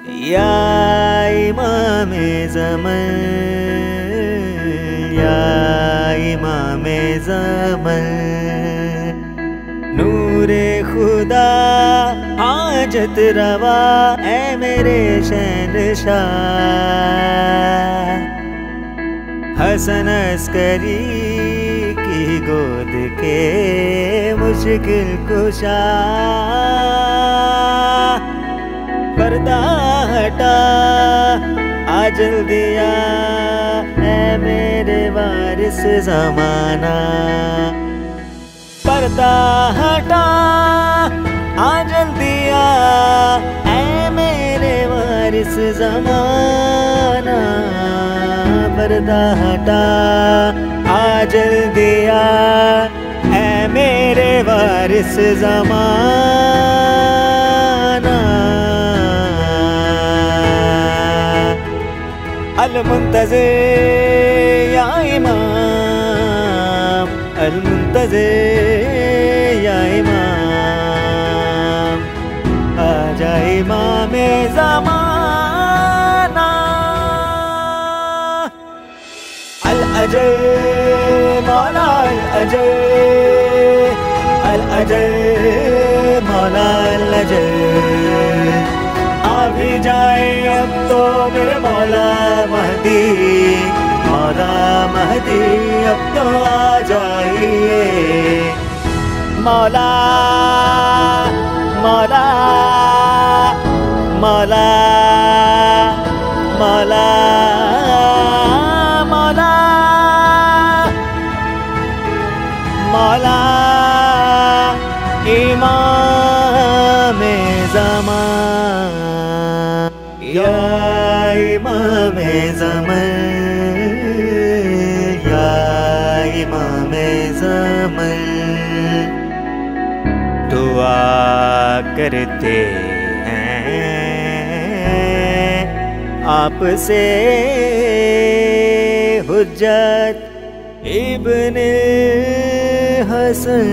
या इमाम ज़मन, या इमाम ज़मन, नूरे खुदा हाजत रवा ऐ मेरे शहंशाह। हसन अस्करी की गोद के मुश्किल कुशा, पर्दा हटा आ जल्दी आ ऐ मेरे वारिस ज़माना। पर्दा हटा आ जल्दी आ ऐ मेरे वारिस ज़माना। पर्दा हटा आ जल्दी आ ऐ मेरे वारिस ज़माना। अल-मुंतज़िर या इमाम, अल-मुंतज़िर या इमाम, आजा इमाम ज़माना। अल-अजल मौला अल-अजल, अल-अजल मौला अल-अजल, आ भी जाए अब तो मेरे मौला महदी, मौला महदी अब तो आ जाइए। मौला मौला मौला मौला मौला मौला इमाम ज़मान, या इमाम ज़मन, या इमाम ज़मन। दुआ करते हैं आपसे हुज्जत, इब्ने हसन,